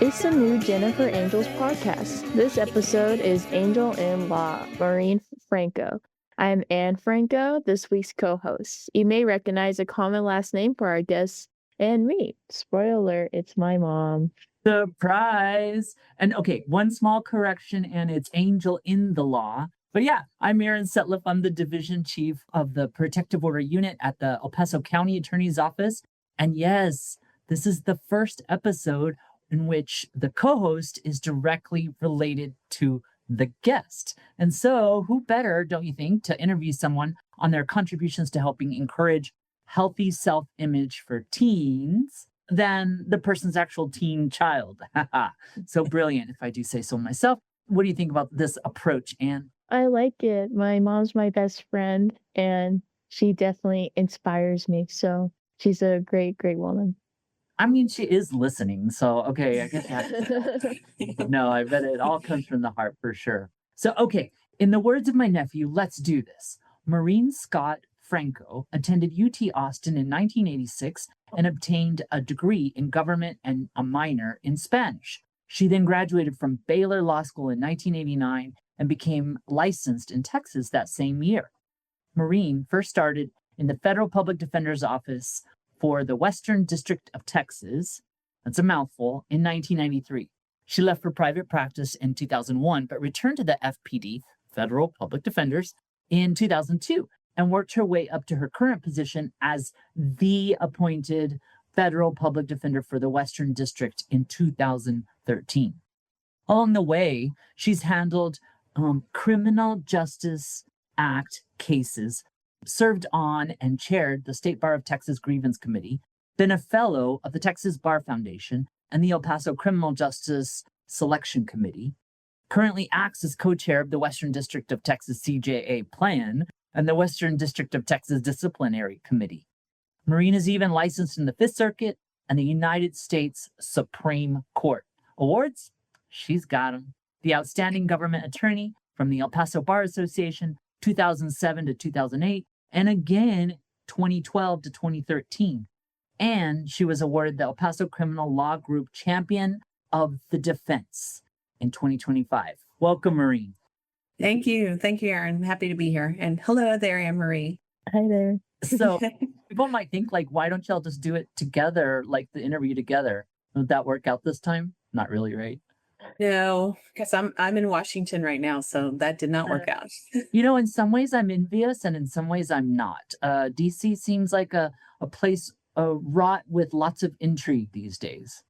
It's the new Jennifer Angels podcast. This episode is Angel in Law, Maureen Franco. I'm Anne Franco, this week's co-host. You may recognize a common last name for our guests and me. Spoiler alert, it's my mom. Surprise! And okay, one small correction, and it's Angel in the Law. But yeah, I'm Aaron Setliff. I'm the division chief of the Protective Order Unit at the El Paso County Attorney's Office. And yes, this is the first episode in which the co-host is directly related to the guest. And so who better, don't you think, to interview someone on their contributions to helping encourage healthy self-image for teens than the person's actual teen child. So brilliant, if I do say so myself. What do you think about this approach, Anne? I like it. My mom's my best friend, and she definitely inspires me. So she's a great, great woman. I mean, she is listening, so okay, I guess that. No, I bet it all comes from the heart for sure. So, okay, in the words of my nephew, let's do this. Maureen Scott Franco attended UT Austin in 1986 and obtained a degree in government and a minor in Spanish. She then graduated from Baylor Law School in 1989 and became licensed in Texas that same year. Maureen first started in the Federal Public Defender's Office for the Western District of Texas, that's a mouthful, in 1993. She left for private practice in 2001, but returned to the FPD, Federal Public Defenders, in 2002 and worked her way up to her current position as the appointed Federal Public Defender for the Western District in 2013. Along the way, she's handled Criminal Justice Act cases, served on and chaired the State Bar of Texas Grievance Committee, been a fellow of the Texas Bar Foundation and the El Paso Criminal Justice Selection Committee, currently acts as co-chair of the Western District of Texas CJA Plan and the Western District of Texas Disciplinary Committee. Maureen is even licensed in the Fifth Circuit and the United States Supreme Court. Awards? She's got them. The Outstanding Government Attorney from the El Paso Bar Association, 2007 to 2008, and again 2012 to 2013. And she was awarded the El Paso Criminal Law Group Champion of the Defense in 2025. Welcome, Maureen. Thank you. Thank you, Aaron. I'm happy to be here. And hello there, Anne-Marie. Hi there. So people might think, like, why don't y'all just do it together, like the interview together? Would that work out this time? Not really, right? No, because I'm in Washington right now, so that did not work out. In some ways I'm envious and in some ways I'm not. DC seems like a place wrought with lots of intrigue these days.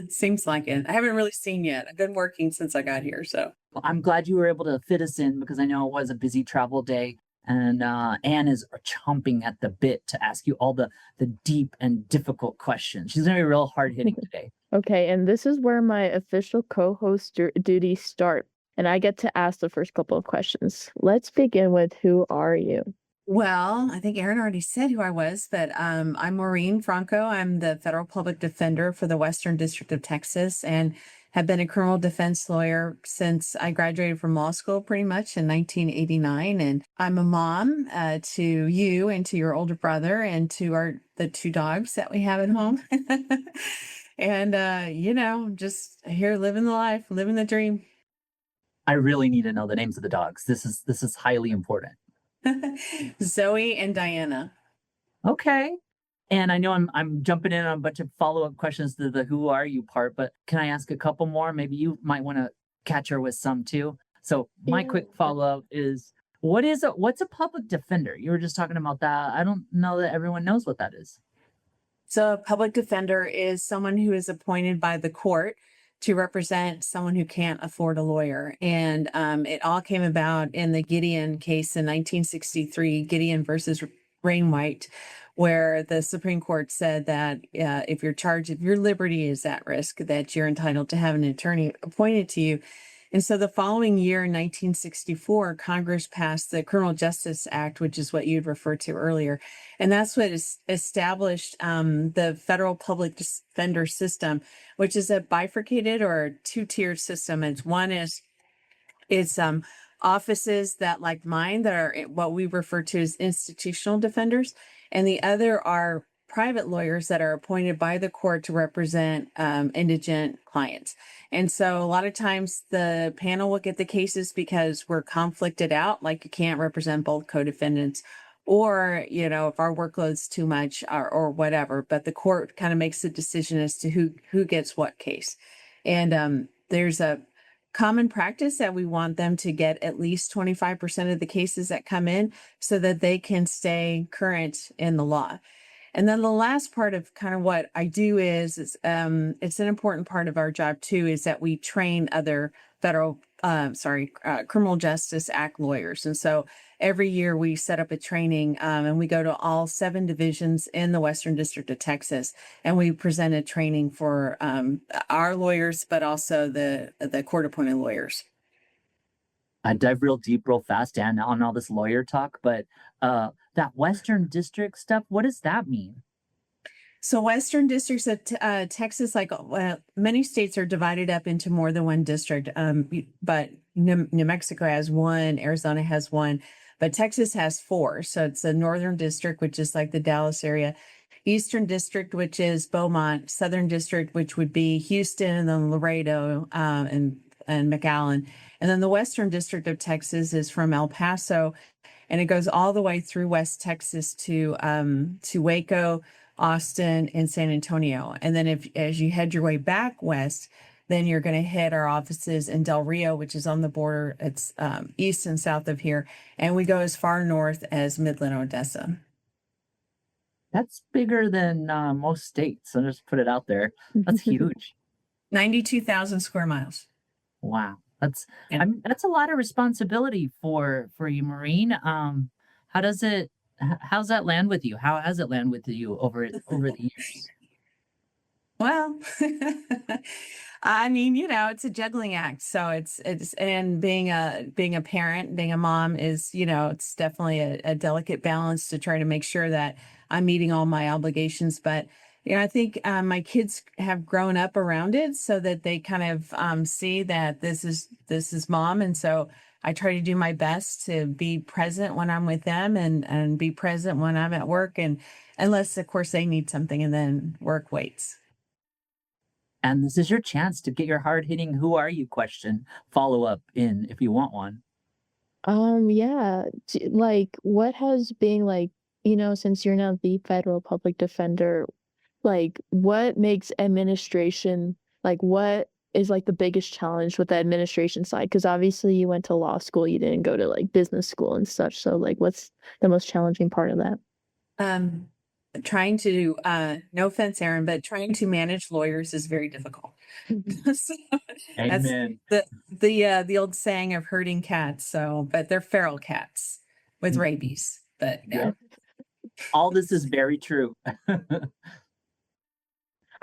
Seems like it. I haven't really seen yet. I've been working since I got here, so. Well, I'm glad you were able to fit us in because I know it was a busy travel day. And Anne is chomping at the bit to ask you all the deep and difficult questions. She's going to be real hard-hitting today. Okay, and this is where my official co-host duties start, and I get to ask the first couple of questions. Let's begin with, who are you? Well, I think Aaron already said who I was, but I'm Maureen Franco. I'm the Federal Public Defender for the Western District of Texas and have been a criminal defense lawyer since I graduated from law school pretty much in 1989. And I'm a mom to you and to your older brother and to the two dogs that we have at home. And, just here living the life, living the dream. I really need to know the names of the dogs. This is highly important. Zoe and Diana. Okay. And I know I'm jumping in on a bunch of follow-up questions to the who are you part, but can I ask a couple more? Maybe you might want to catch her with some too. So my quick follow-up is, what's a public defender? You were just talking about that. I don't know that everyone knows what that is. So a public defender is someone who is appointed by the court to represent someone who can't afford a lawyer. And it all came about in the Gideon case in 1963, Gideon versus Rainwhite, where the Supreme Court said that if your liberty is at risk, that you're entitled to have an attorney appointed to you. And so the following year, in 1964, Congress passed the Criminal Justice Act, which is what you'd referred to earlier. And that's what established the federal public defender system, which is a bifurcated or a two-tiered system. And one is offices that, like mine, that are what we refer to as institutional defenders. And the other are private lawyers that are appointed by the court to represent indigent clients. And so a lot of times the panel will get the cases because we're conflicted out, like you can't represent both co-defendants, or, you know, if our workload's too much or whatever, but the court kind of makes the decision as to who gets what case. And there's a common practice that we want them to get at least 25% of the cases that come in so that they can stay current in the law. And then the last part of kind of what I do is it's an important part of our job too, is that we train other criminal justice act lawyers. And so every year we set up a training and we go to all 7 divisions in the Western District of Texas, and we present a training for our lawyers, but also the court-appointed lawyers. I dive real deep, real fast, Dan, on all this lawyer talk, but that Western District stuff, what does that mean? So Western districts of Texas, like many states, are divided up into more than one district. But New Mexico has one, Arizona has one, but Texas has 4. So it's the Northern District, which is like the Dallas area, Eastern District, which is Beaumont, Southern District, which would be Houston, and then Laredo and McAllen. And then the Western District of Texas is from El Paso, and it goes all the way through West Texas to Waco, Austin, and San Antonio. And then as you head your way back west, then you're going to hit our offices in Del Rio, which is on the border. It's east and south of here. And we go as far north as Midland, Odessa. That's bigger than most states. I'll just put it out there. That's huge. 92,000 square miles. Wow. That's a lot of responsibility for you, Maureen. How's that land with you? How has it land with you over the years? Well, I mean, you know, it's a juggling act. So it's and being a parent, being a mom is, you know, it's definitely a delicate balance to try to make sure that I'm meeting all my obligations. But you know, I think my kids have grown up around it so that they kind of see that this is mom. And so I try to do my best to be present when I'm with them and be present when I'm at work, and unless of course they need something, and then work waits. And this is your chance to get your hard-hitting "Who are you?" question follow-up in if you want one. Yeah, like what has been like, you know, since you're now the federal public defender, like what makes administration, like what is like the biggest challenge with the administration side? Because obviously you went to law school, you didn't go to like business school and such. So like what's the most challenging part of that? Trying to no offense, Aaron, but trying to manage lawyers is very difficult. So that's Amen. the old saying of herding cats. So, but they're feral cats with rabies. But yeah. All this is very true.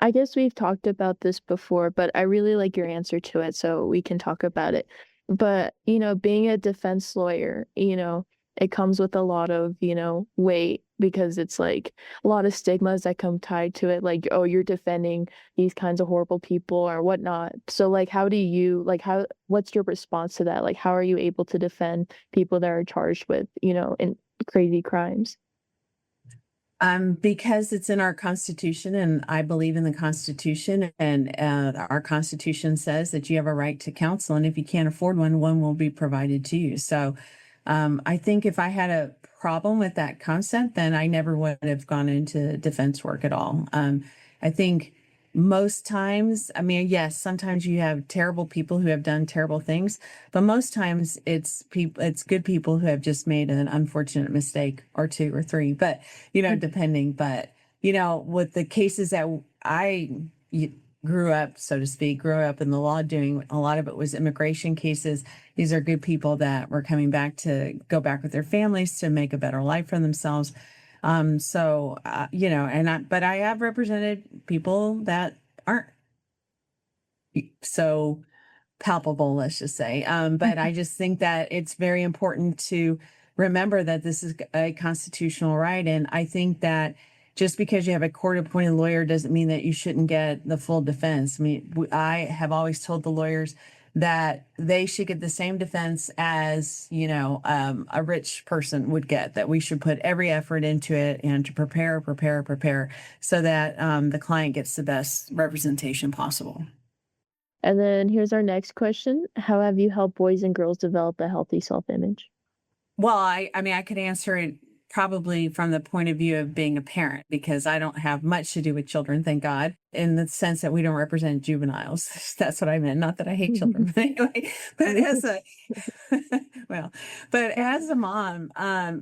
I guess we've talked about this before, but I really like your answer to it, so we can talk about it. But, you know, being a defense lawyer, you know, it comes with a lot of, you know, weight because it's like a lot of stigmas that come tied to it, like, oh, you're defending these kinds of horrible people or whatnot. So, like, what's your response to that? Like, how are you able to defend people that are charged with, you know, in crazy crimes? Because it's in our Constitution, and I believe in the Constitution, and our Constitution says that you have a right to counsel, and if you can't afford one will be provided to you. So I think if I had a problem with that concept, then I never would have gone into defense work at all. I think most times, I mean, yes, sometimes you have terrible people who have done terrible things, but most times it's good people who have just made an unfortunate mistake or 2 or 3, but, you know, depending. But, you know, with the cases that grew up, so to speak, grew up in the law doing, a lot of it was immigration cases. These are good people that were coming back to go back with their families to make a better life for themselves. You know, but I have represented people that aren't so palpable, let's just say. But I just think that it's very important to remember that this is a constitutional right. And I think that just because you have a court-appointed lawyer doesn't mean that you shouldn't get the full defense. I mean, I have always told the lawyers, that they should get the same defense as, a rich person would get, that we should put every effort into it and to prepare so that the client gets the best representation possible. And then here's our next question. How have you helped boys and girls develop a healthy self-image? Well, I mean, I could answer it probably from the point of view of being a parent, because I don't have much to do with children, thank God, in the sense that we don't represent juveniles. That's what I meant. Not that I hate children, but anyway, but as a, well, but as a mom, I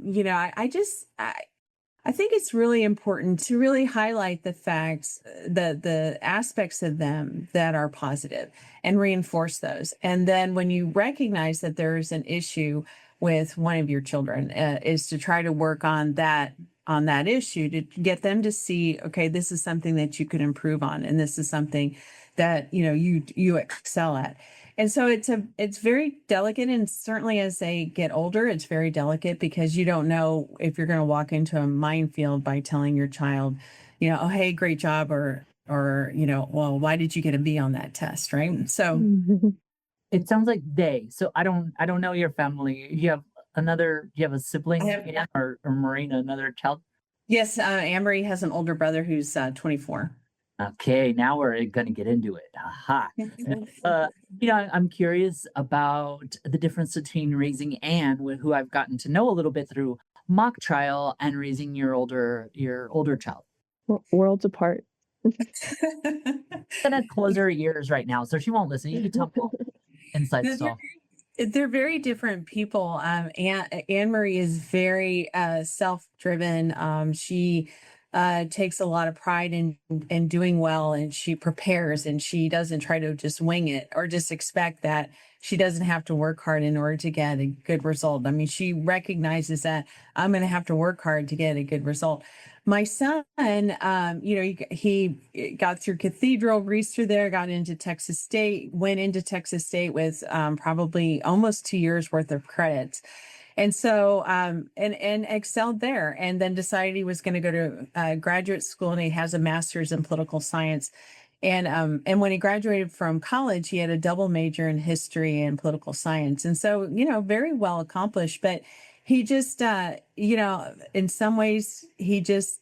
think it's really important to really highlight the facts, the aspects of them that are positive, and reinforce those. And then when you recognize that there is an issue with one of your children, is to try to work on that issue, to get them to see, okay, this is something that you could improve on, and this is something that you excel at. And so it's very delicate, and certainly as they get older, it's very delicate, because you don't know if you're going to walk into a minefield by telling your child, oh, hey, great job, or well, why did you get a B on that test, right? So It sounds like so I don't know your family. You have a sibling, Anne, or Marina, another child? Yes, Amory has an older brother who's 24. Okay, now we're gonna get into it. Aha. I'm curious about the difference between raising Anne, who I've gotten to know a little bit through mock trial, and raising your older child. Worlds apart. I'm gonna close her ears right now, so she won't listen. You can tell me inside stuff. They're very different people. Anne Marie is very self-driven. She takes a lot of pride in doing well, and she prepares, and she doesn't try to just wing it or just expect that she doesn't have to work hard in order to get a good result. I mean, she recognizes that I'm going to have to work hard to get a good result. My son, he got through Cathedral, breezed through there, got into Texas State, went into Texas State with probably almost 2 years worth of credits. And so, and excelled there, and then decided he was going to go to graduate school, and he has a master's in political science. And when he graduated from college, he had a double major in history and political science. And so, very well accomplished, but he just, in some ways, he waits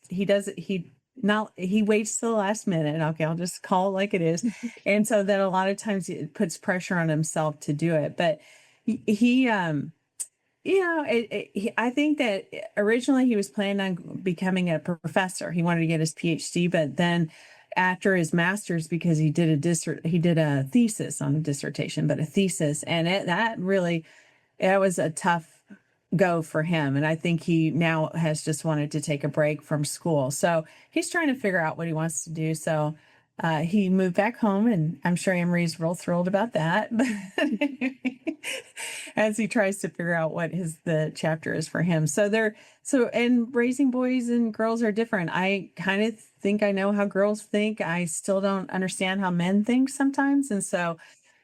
till the last minute. Okay, I'll just call it like it is. And so that a lot of times it puts pressure on himself to do it. But I think that originally he was planning on becoming a professor. He wanted to get his PhD, but then after his master's, because he did a thesis on a dissertation, but a thesis, and that was a tough go for him. And I think he now has just wanted to take a break from school. So he's trying to figure out what he wants to do. So he moved back home, and I'm sure Amory's real thrilled about that. As he tries to figure out what the chapter is for him. And raising boys and girls are different. I kind of think I know how girls think. I still don't understand how men think sometimes. And so,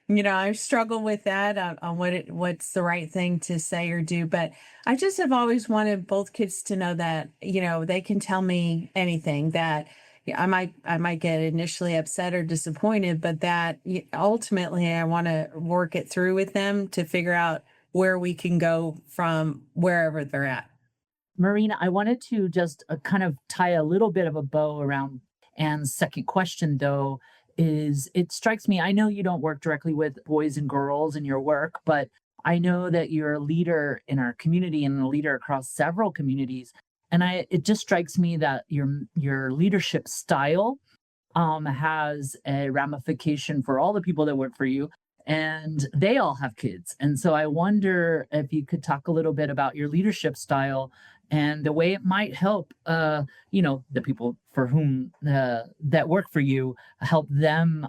I struggle with that on what's the right thing to say or do. But I just have always wanted both kids to know that, they can tell me anything, that I might get initially upset or disappointed, but that ultimately I want to work it through with them to figure out where we can go from wherever they're at. Marina, I wanted to just kind of tie a little bit of a bow around Anne's second question, though, is it strikes me, I know you don't work directly with boys and girls in your work, but I know that you're a leader in our community and a leader across several communities. And it just strikes me that your leadership style has a ramification for all the people that work for you, and they all have kids. And so I wonder if you could talk a little bit about your leadership style and the way it might help, the people for whom that work for you, help them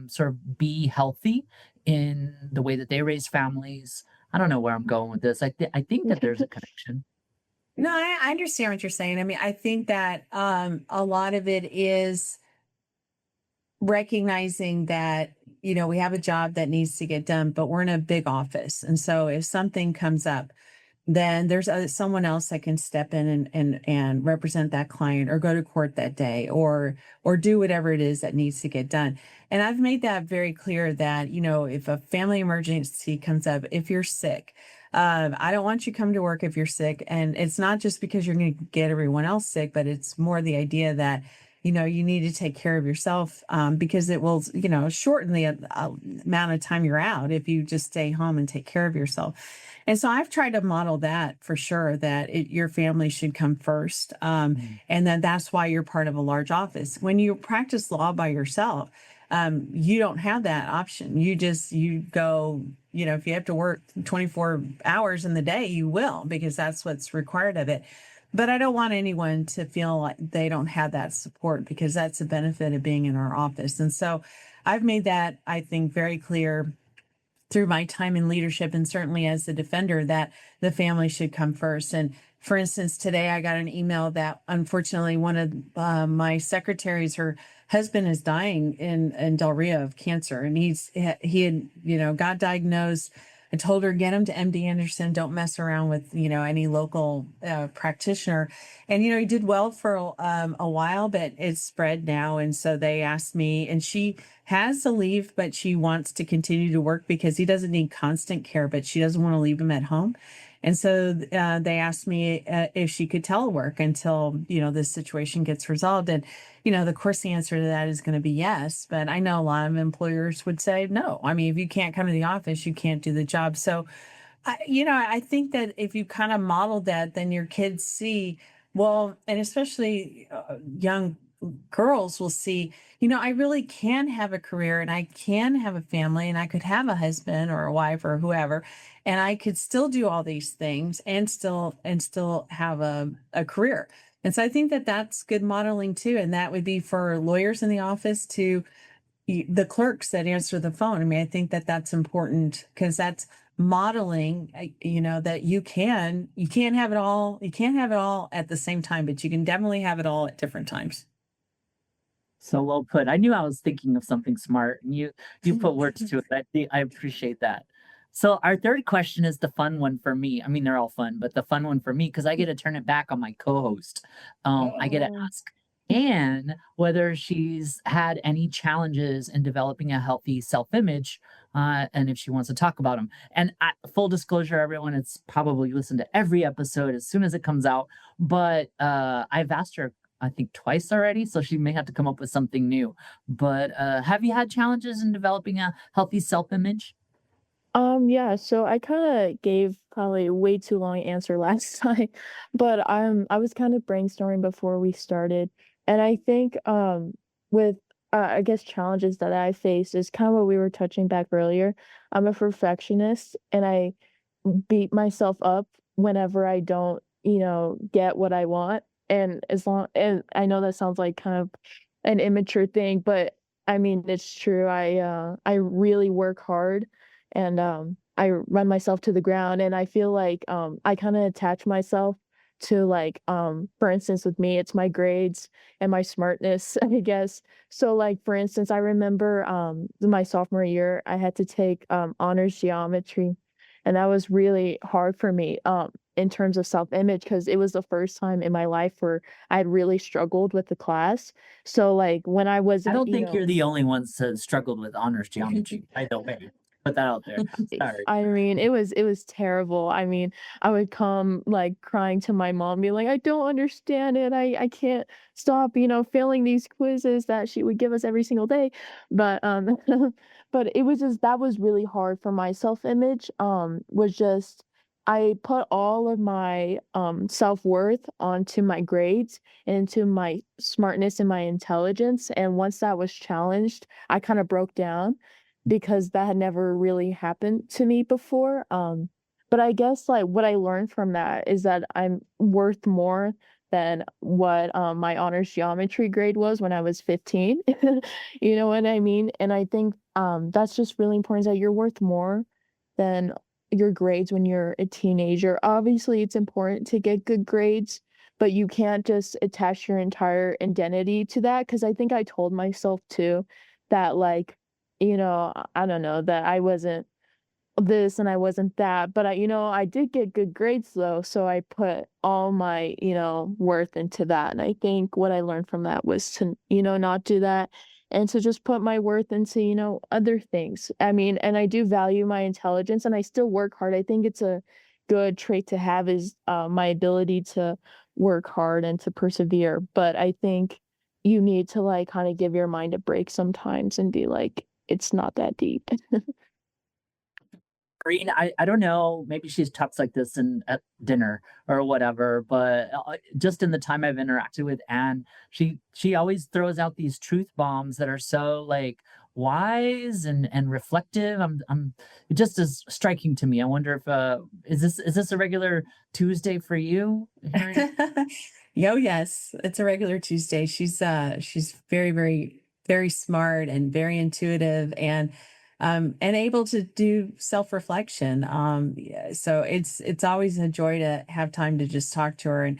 sort of be healthy in the way that they raise families. I don't know where I'm going with this. I think that there's a connection. No, I understand what you're saying. I mean, I think that a lot of it is recognizing that, we have a job that needs to get done, but we're in a big office. And so if something comes up then there's someone else that can step in and represent that client, or go to court that day, or do whatever it is that needs to get done. And I've made that very clear that, if a family emergency comes up, if you're sick, I don't want you to come to work if you're sick. And it's not just because you're going to get everyone else sick, but it's more the idea that, you need to take care of yourself, because it will, shorten the amount of time you're out if you just stay home and take care of yourself. And so I've tried to model that for sure, that your family should come first. And then that's why you're part of a large office. When you practice law by yourself, you don't have that option. You go, if you have to work 24 hours in the day, you will, because that's what's required of it. But I don't want anyone to feel like they don't have that support, because that's a benefit of being in our office. And so I've made that, I think, very clear through my time in leadership, and certainly as the defender, that the family should come first. And for instance, today I got an email that unfortunately one of my secretaries, her husband is dying in Del Rio of cancer, and he had got diagnosed. I told her, get him to MD Anderson. Don't mess around with, any local practitioner. And, he did well for a while, but it's spread now. And so they asked me, and she has to leave, but she wants to continue to work because he doesn't need constant care, but she doesn't want to leave him at home. And so they asked me if she could telework until, this situation gets resolved. And, of course, the answer to that is going to be yes. But I know a lot of employers would say no. I mean, if you can't come to the office, you can't do the job. So, I think that if you kind of model that, then your kids see, well, and especially young girls will see, I really can have a career, and I can have a family, and I could have a husband or a wife or whoever, and I could still do all these things and still have a career. And so I think that that's good modeling too. And that would be for lawyers in the office to the clerks that answer the phone. I mean, I think that that's important, because that's modeling, that you can't have it all. You can't have it all at the same time, but you can definitely have it all at different times. So well put. I knew I was thinking of something smart, and you put words to it. I appreciate that. So our third question is the fun one for me. I mean, they're all fun, but the fun one for me, because I get to turn it back on my co-host. I get to ask Anne whether she's had any challenges in developing a healthy self-image, and if she wants to talk about them. And full disclosure, everyone, it's probably listened to every episode as soon as it comes out. But I've asked her, I think, twice already, so she may have to come up with something new. But have you had challenges in developing a healthy self-image? Yeah, so I kind of gave probably a way too long answer last time, but I was kind of brainstorming before we started, and I think with I guess challenges that I face is kind of what we were touching back earlier. I'm a perfectionist, and I beat myself up whenever I don't, get what I want. And I know that sounds like kind of an immature thing, but I mean it's true. I really work hard, and I run myself to the ground, and I feel like I kind of attach myself to, like, for instance, with me it's my grades and my smartness, I guess. So, like, for instance, I remember my sophomore year I had to take honors geometry, and that was really hard for me in terms of self-image, because it was the first time in my life where I had really struggled with the class. So, like, when I I wasn't, don't think you're the only ones that struggled with honors geometry. By the way, put that out there. Sorry. I mean, it was terrible. I mean, I would come, like, crying to my mom, be like, "I don't understand it. I can't stop, failing these quizzes that she would give us every single day." But, but it was just that was really hard for my self-image, was just I put all of my, self-worth onto my grades and into my smartness and my intelligence, and once that was challenged, I kinda broke down, because that had never really happened to me before. But I guess, like, what I learned from that is that I'm worth more than what my honors geometry grade was when I was 15. You know what I mean? And I think that's just really important, that you're worth more than your grades when you're a teenager. Obviously, it's important to get good grades, but you can't just attach your entire identity to that. Because I think I told myself too that, like, I don't know, that I wasn't this and I wasn't that, but I did get good grades though, so I put all my, worth into that. And I think what I learned from that was to, not do that and to just put my worth into, other things. I mean, and I do value my intelligence and I still work hard. I think it's a good trait to have is my ability to work hard and to persevere. But I think you need to like kind of give your mind a break sometimes and be like, it's not that deep. Green, I don't know, maybe she talks like this in at dinner or whatever, but just in the time I've interacted with Anne, she always throws out these truth bombs that are so like wise and reflective. It just is striking to me. I wonder if is this a regular Tuesday for you? Yo, yes, it's a regular Tuesday. She's very, very, very smart and very intuitive and able to do self-reflection. Yeah, so it's always a joy to have time to just talk to her. And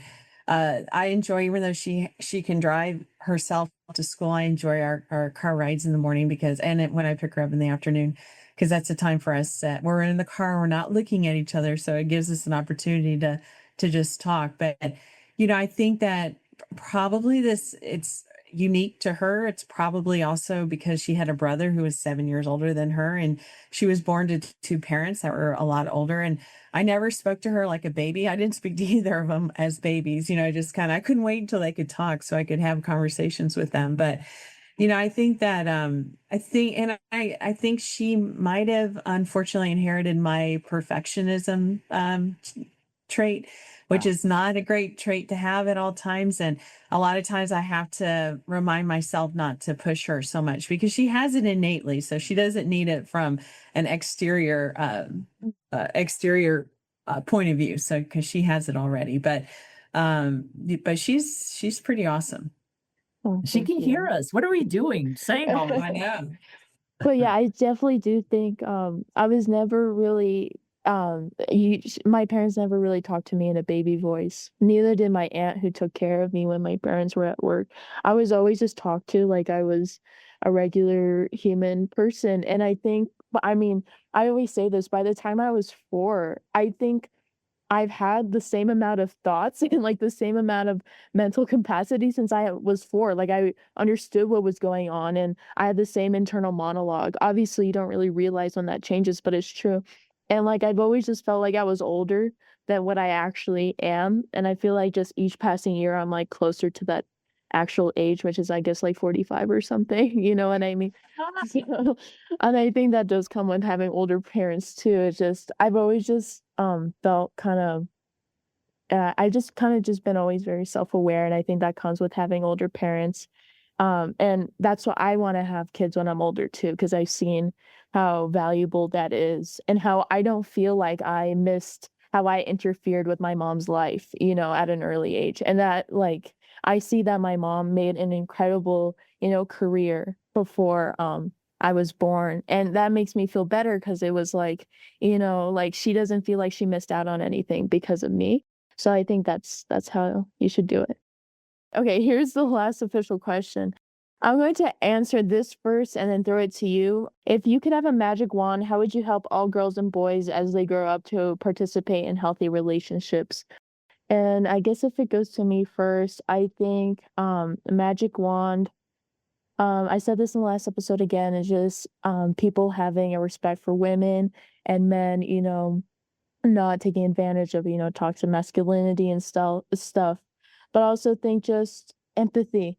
I enjoy, even though she can drive herself to school, I enjoy our car rides in the morning when I pick her up in the afternoon, because that's a time for us that we're in the car, we're not looking at each other. So it gives us an opportunity to just talk. But I think that probably it's unique to her. It's probably also because she had a brother who was 7 years older than her, and she was born to two parents that were a lot older. And I never spoke to her like a baby. I didn't speak to either of them as babies. I couldn't wait until they could talk so I could have conversations with them. But I think that I think she might have unfortunately inherited my perfectionism trait, which is not a great trait to have at all times. And a lot of times I have to remind myself not to push her so much because she has it innately. So she doesn't need it from an exterior point of view. So because she has it already, but she's pretty awesome. Oh, She thank can you. hear us. What are we doing? Saying all I that. know. But yeah, I definitely do think I was never really my parents never really talked to me in a baby voice. Neither did my aunt who took care of me when my parents were at work. I was always just talked to like I was a regular human person. And I think, but I mean, I always say this, by the time I was 4, I think I've had the same amount of thoughts and, like, the same amount of mental capacity since I was 4, like, I understood what was going on, and I had the same internal monologue. Obviously, you don't really realize when that changes, but it's true, and, like, I've always just felt like I was older than what I actually am, and I feel like just each passing year, I'm, like, closer to that actual age, which is, I guess, like, 45 or something, you know what I mean? So and I think that does come with having older parents too. It's just I've always just felt kind of I just kind of just been always very self-aware, and I think that comes with having older parents. And that's why I want to have kids when I'm older too, because I've seen how valuable that is and how I don't feel like I missed how I interfered with my mom's life, at an early age. And that like I see that my mom made an incredible, career before I was born. And that makes me feel better because it was like she doesn't feel like she missed out on anything because of me. So I think that's how you should do it. Okay, here's the last official question. I'm going to answer this first and then throw it to you. If you could have a magic wand, how would you help all girls and boys as they grow up to participate in healthy relationships? And I guess if it goes to me first, I think a magic wand, I said this in the last episode again, is just people having a respect for women and men, not taking advantage of, toxic masculinity and stuff. But I also think just empathy.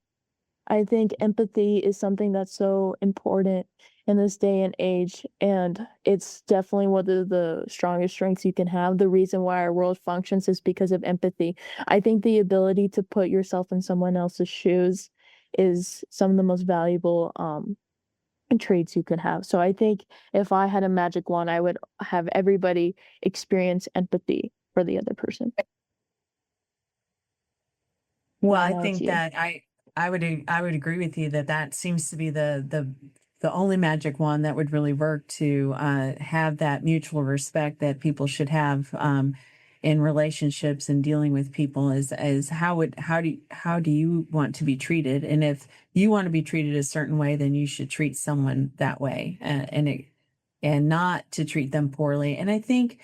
I think empathy is something that's so important in this day and age, and it's definitely one of the strongest strengths you can have. The reason why our world functions is because of empathy. I think the ability to put yourself in someone else's shoes is some of the most valuable traits you can have. So I think if I had a magic wand, I would have everybody experience empathy for the other person. Well, Yeah, I now it's think you. that I would agree with you that that seems to be the only magic wand that would really work to have that mutual respect that people should have in relationships and dealing with people is how do you want to be treated, and if you want to be treated a certain way, then you should treat someone that way, and and not to treat them poorly. And I think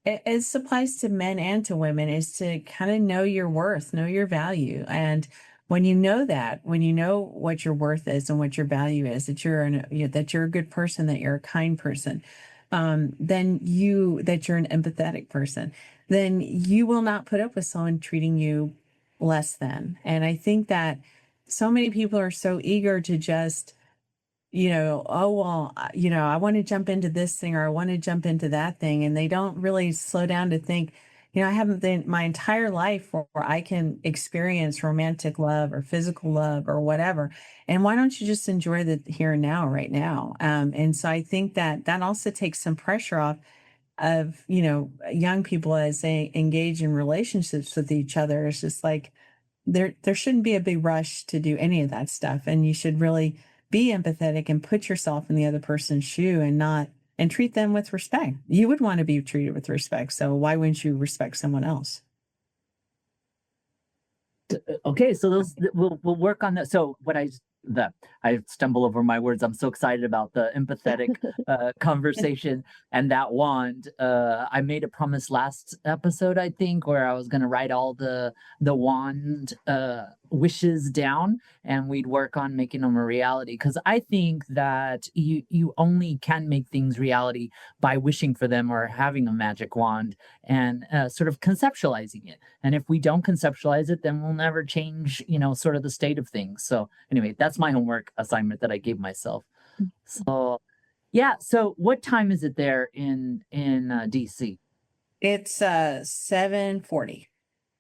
it applies to men and to women, is to kind of know your worth, know your value. And when you know that, when you know what your worth is and what your value is, that that you're a good person, that you're a kind person, that you're an empathetic person, then you will not put up with someone treating you less than. And I think that so many people are so eager to just, oh, well, I want to jump into this thing, or I want to jump into that thing. And they don't really slow down to think, I haven't been my entire life where I can experience romantic love or physical love or whatever. And why don't you just enjoy the here and now, right now? And so I think that also takes some pressure off of, young people as they engage in relationships with each other. It's just like, there shouldn't be a big rush to do any of that stuff. And you should really be empathetic and put yourself in the other person's shoe, and treat them with respect. You would want to be treated with respect. So why wouldn't you respect someone else? Okay, so we'll work on that. So I stumble over my words. I'm so excited about the empathetic conversation and that wand. I made a promise last episode, I think, where I was going to write all the wand wishes down, and we'd work on making them a reality. Because I think that you only can make things reality by wishing for them or having a magic wand and sort of conceptualizing it. And if we don't conceptualize it, then we'll never change, sort of the state of things. So anyway, that's my homework assignment that I gave myself. So yeah. So what time is it there in DC? It's 7:40.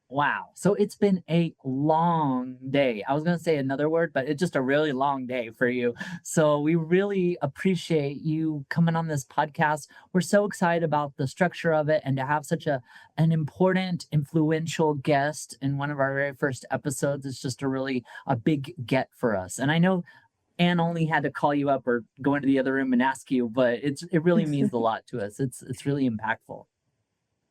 Wow. So it's been a long day. I was going to say another word, but it's just a really long day for you. So we really appreciate you coming on this podcast. We're so excited about the structure of it, and to have such an important, influential guest in one of our very first episodes. It's just a big get for us. And I know Anne only had to call you up or go into the other room and ask you, but it really means a lot to us. It's really impactful.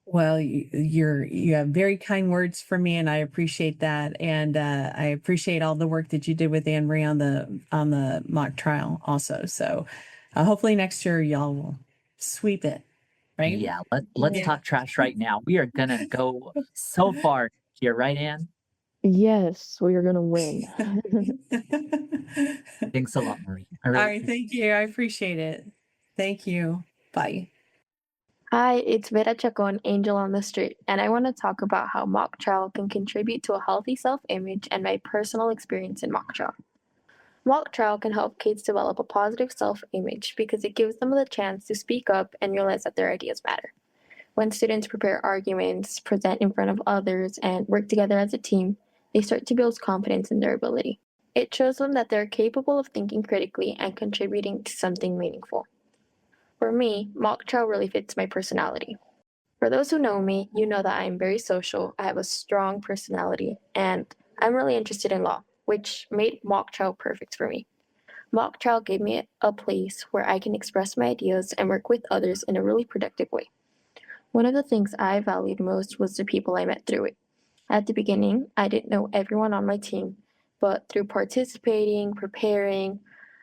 Well, you have very kind words for me, and I appreciate that. And I appreciate all the work that you did with Anne Marie on the mock trial also. So hopefully next year y'all will sweep it, right? Yeah, let's talk trash right now. We are gonna go so far here, right, Anne? Yes, we are going to win. Thanks a lot, Marie. All right, thank you. I appreciate it. Thank you. Bye. Hi, it's Vera Chacon, Angel on the Street, and I want to talk about how mock trial can contribute to a healthy self-image and my personal experience in mock trial. Mock trial can help kids develop a positive self-image because it gives them the chance to speak up and realize that their ideas matter. When students prepare arguments, present in front of others, and work together as a team, they start to build confidence in their ability. It shows them that they're capable of thinking critically and contributing to something meaningful. For me, mock trial really fits my personality. For those who know me, you know that I am very social, I have a strong personality, and I'm really interested in law, which made mock trial perfect for me. Mock trial gave me a place where I can express my ideas and work with others in a really productive way. One of the things I valued most was the people I met through it. At the beginning, I didn't know everyone on my team, but through participating, preparing,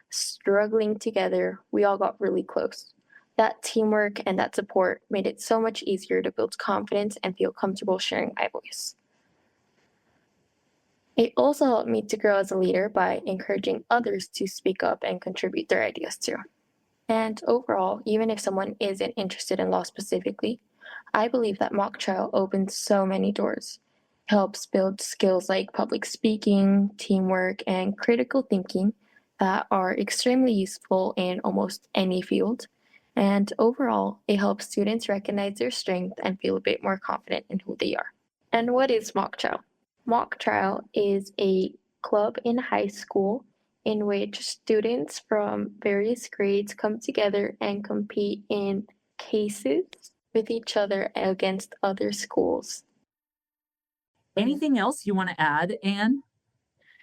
struggling together, we all got really close. That teamwork and that support made it so much easier to build confidence and feel comfortable sharing my voice. It also helped me to grow as a leader by encouraging others to speak up and contribute their ideas too. And overall, even if someone isn't interested in law specifically, I believe that mock trial opens so many doors. It helps build skills like public speaking, teamwork, and critical thinking that are extremely useful in almost any field. And overall, it helps students recognize their strength and feel a bit more confident in who they are. And what is mock trial? Mock trial is a club in high school in which students from various grades come together and compete in cases with each other against other schools. Anything else you want to add, Anne?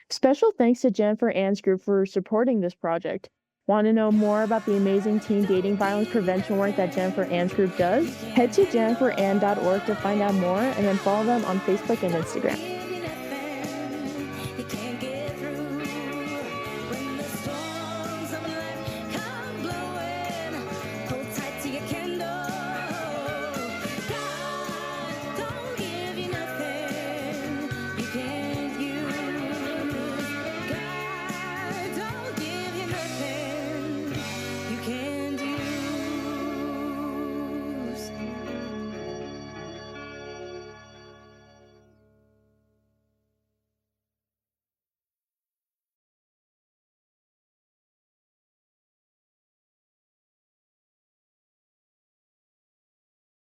Special thanks to Jennifer Ann's group for supporting this project. Want to know more about the amazing teen dating violence prevention work that Jennifer Ann's group does? Head to jenniferann.org to find out more, and then follow them on Facebook and Instagram.